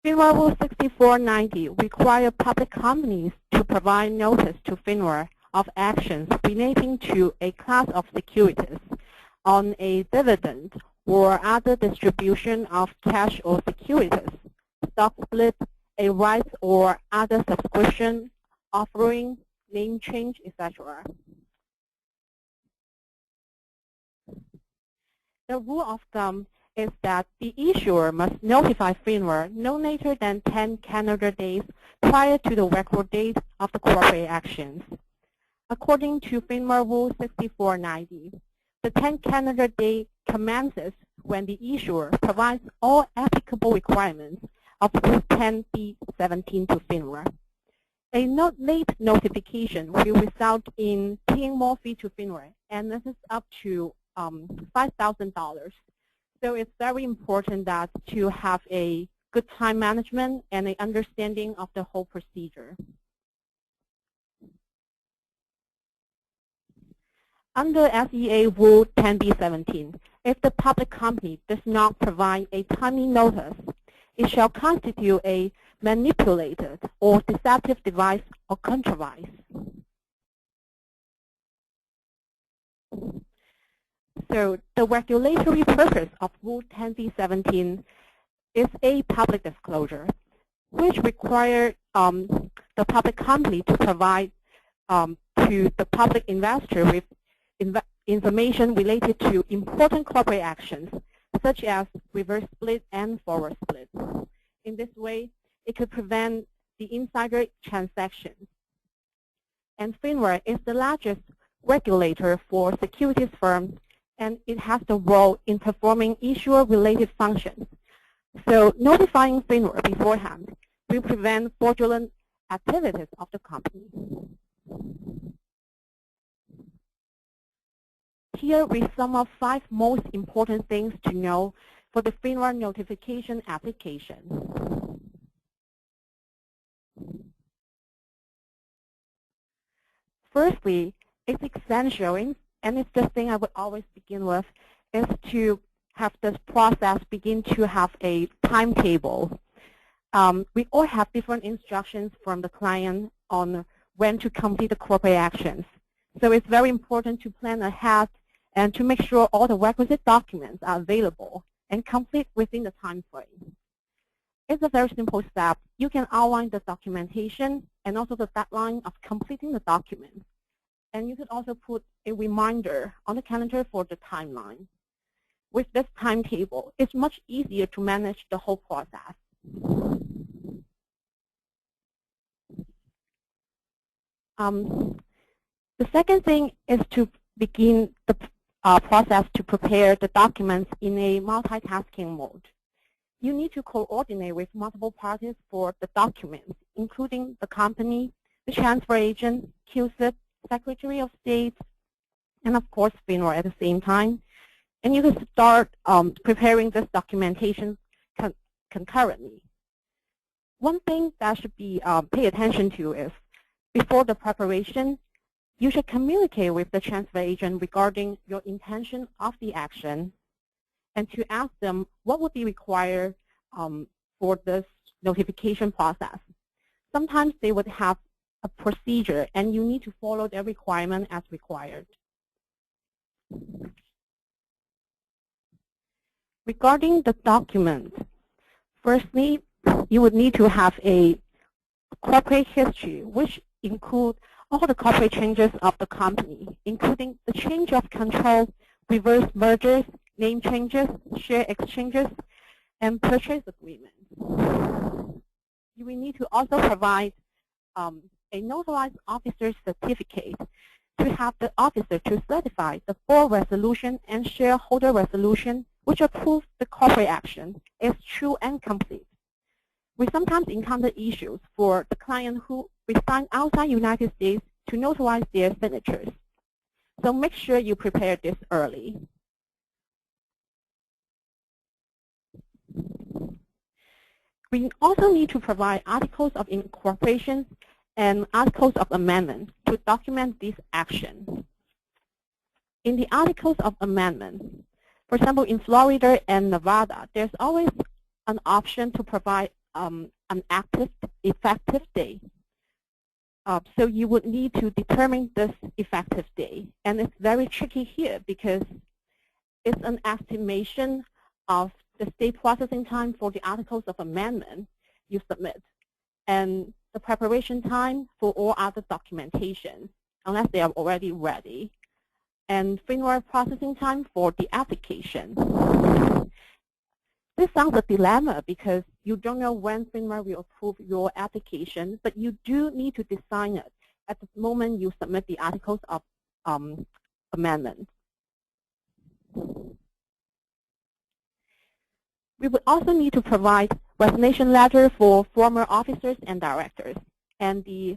FINRA Rule 6490 requires public companies to provide notice to FINRA of actions relating to a class of securities on a dividend or other distribution of cash or securities, stock split, a right or other subscription, offering, name change, etc. The rule of thumb is that the issuer must notify FINRA no later than 10 calendar days prior to the record date of the corporate actions. According to FINRA Rule 6490, the 10 calendar day commences when the issuer provides all applicable requirements of Rule 10b-17 to FINRA. A late notification will result in paying more fee to FINRA, and this is up to $5,000. So it's very important that to have a good time management and an understanding of the whole procedure. Under SEA Rule 10b-17, if the public company does not provide a timely notice, it shall constitute a manipulated or deceptive device or contrivance. So the regulatory purpose of Rule 10b-17 is a public disclosure, which requires the public company to provide to the public investor with information related to important corporate actions, such as reverse split and forward split. In this way, it could prevent the insider transactions. And FINRA is the largest regulator for securities firms, and it has the role in performing issuer-related functions. So notifying FINRA beforehand will prevent fraudulent activities of the company. Here we sum up 5 most important things to know for the FINRA notification application. Firstly, it's essential, and it's the thing I would always begin with, is to have this process begin to have a timetable. We all have different instructions from the client on when to complete the corporate actions. So it's very important to plan ahead and to make sure all the requisite documents are available and complete within the time frame. It's a very simple step. You can outline the documentation and also the deadline of completing the document. And you can also put a reminder on the calendar for the timeline. With this timetable, it's much easier to manage the whole process. The second thing is to begin the process to prepare the documents in a multitasking mode. You need to coordinate with multiple parties for the documents, including the company, the transfer agent, QSIP, Secretary of State, and of course FINRA at the same time. And you can start preparing this documentation concurrently. One thing that should be pay attention to is before the preparation, you should communicate with the transfer agent regarding your intention of the action and to ask them what would be required for this notification process. Sometimes they would have a procedure and you need to follow their requirement as required. Regarding the document, firstly, you would need to have a corporate history, which includes all the corporate changes of the company, including the change of control, reverse mergers, name changes, share exchanges, and purchase agreements. You will need to also provide a notarized officer's certificate to have the officer to certify the board resolution and shareholder resolution which approves the corporate action is true and complete. We sometimes encounter issues for the client who reside outside United States to notarize their signatures. So make sure you prepare this early. We also need to provide articles of incorporation and articles of amendment to document this action. In the articles of amendment, for example, in Florida and Nevada, there's always an option to provide an active, effective day. So you would need to determine this effective day. And it's very tricky here because it's an estimation of the state processing time for the articles of amendment you submit and the preparation time for all other documentation, unless they are already ready, and FINRA processing time for the application. This sounds a dilemma because you don't know when FINRA will approve your application, but you do need to design it at the moment you submit the articles of amendment. We would also need to provide resignation letter for former officers and directors, and the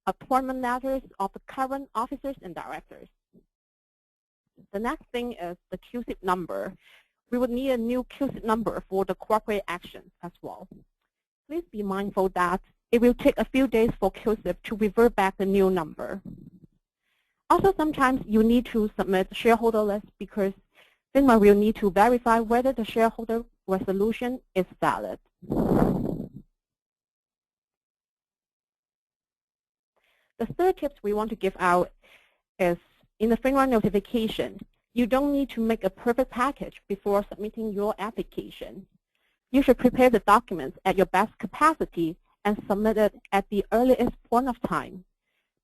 appointment letters of the current officers and directors. The next thing is the QSIP number. We would need a new QSIP number for the corporate actions as well. Please be mindful that it will take a few days for QSIP to revert back the new number. Also, sometimes you need to submit shareholder list because FINRA will need to verify whether the shareholder resolution is valid. The third tip we want to give out is in the FINRA notification, you don't need to make a perfect package before submitting your application. You should prepare the documents at your best capacity and submit it at the earliest point of time,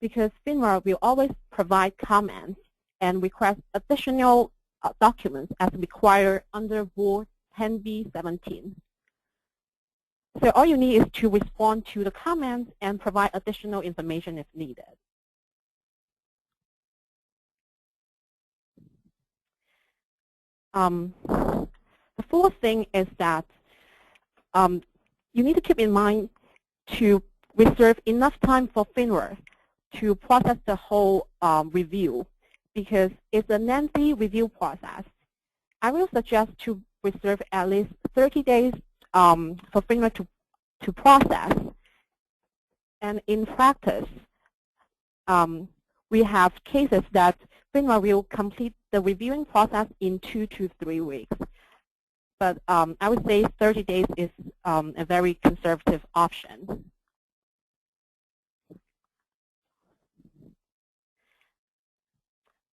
because FINRA will always provide comments and request additional documents as required under Rule 10b-17. So all you need is to respond to the comments and provide additional information if needed. The fourth thing is that you need to keep in mind to reserve enough time for FINRA to process the whole review, because it's a lengthy review process. I will suggest to reserve at least 30 days for FINRA to process. And in practice, we have cases that FINRA will complete the reviewing process in 2 to 3 weeks. But I would say 30 days is a very conservative option.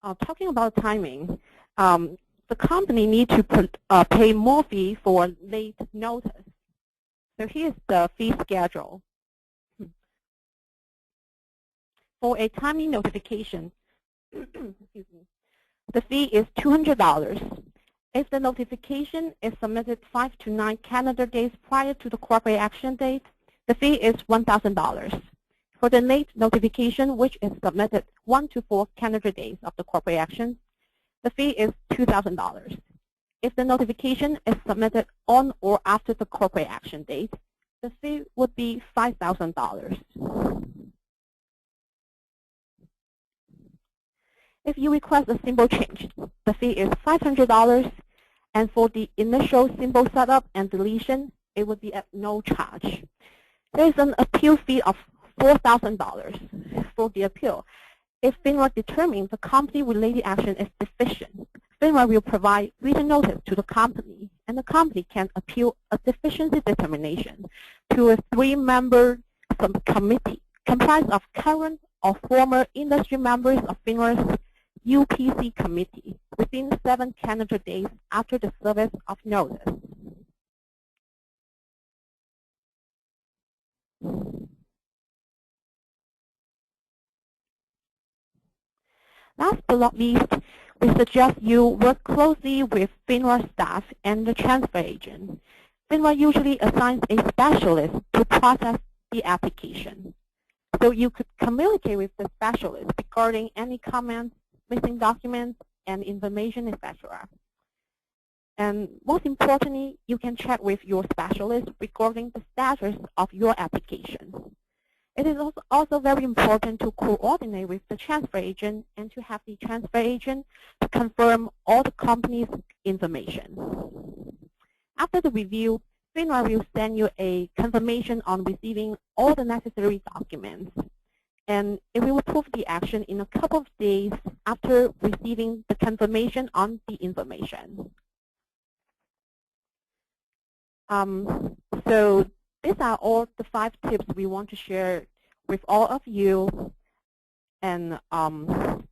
Talking about timing, the company needs to pay more fee for late notice. So here's the fee schedule. For a timely notification, excuse me, the fee is $200. If the notification is submitted 5 to 9 calendar days prior to the corporate action date, the fee is $1,000. For the late notification, which is submitted 1 to 4 calendar days of the corporate action, the fee is $2,000. If the notification is submitted on or after the corporate action date, the fee would be $5,000. If you request a symbol change, the fee is $500, and for the initial symbol setup and deletion, it would be at no charge. There is an appeal fee of $4,000 for the appeal. If FINRA determines the company-related action is deficient, FINRA will provide written notice to the company, and the company can appeal a deficiency determination to a 3-member committee comprised of current or former industry members of FINRA's UPC committee within 7 calendar days after the service of notice. Last but not least, we suggest you work closely with FINRA staff and the transfer agent. FINRA usually assigns a specialist to process the application. So you could communicate with the specialist regarding any comments, missing documents, and information, etc. And most importantly, you can check with your specialist regarding the status of your application. It is also very important to coordinate with the transfer agent and to have the transfer agent to confirm all the company's information. After the review, FINRA will send you a confirmation on receiving all the necessary documents, and it will approve the action in a couple of days after receiving the confirmation on the information. So these are all the 5 tips we want to share with all of you. And do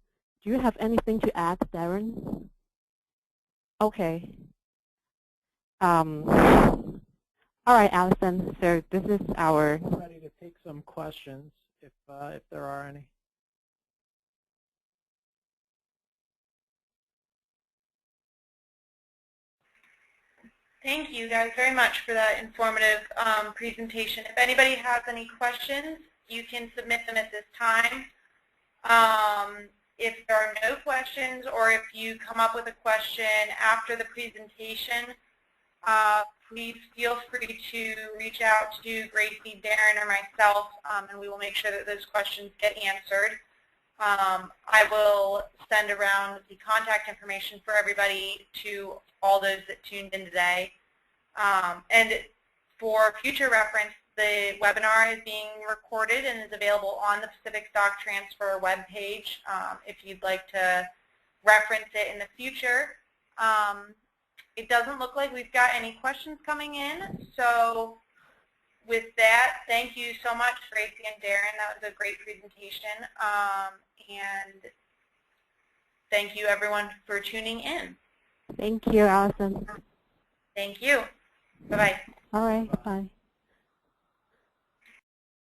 you have anything to add, Darren? Okay. All right, Allison. So this is our. I'm ready to take some questions if there are any. Thank you guys very much for that informative presentation. If anybody has any questions, you can submit them at this time. If there are no questions, or if you come up with a question after the presentation, please feel free to reach out to Gracie, Darren, or myself, and we will make sure that those questions get answered. I will send around the contact information for everybody to all those that tuned in today. And for future reference, the webinar is being recorded and is available on the Pacific Stock Transfer webpage if you'd like to reference it in the future. It doesn't look like we've got any questions coming in, so with that, thank you so much, Gracie and Darren. That was a great presentation. And thank you, everyone, for tuning in. Thank you, Allison. Thank you. Bye-bye. All right, bye.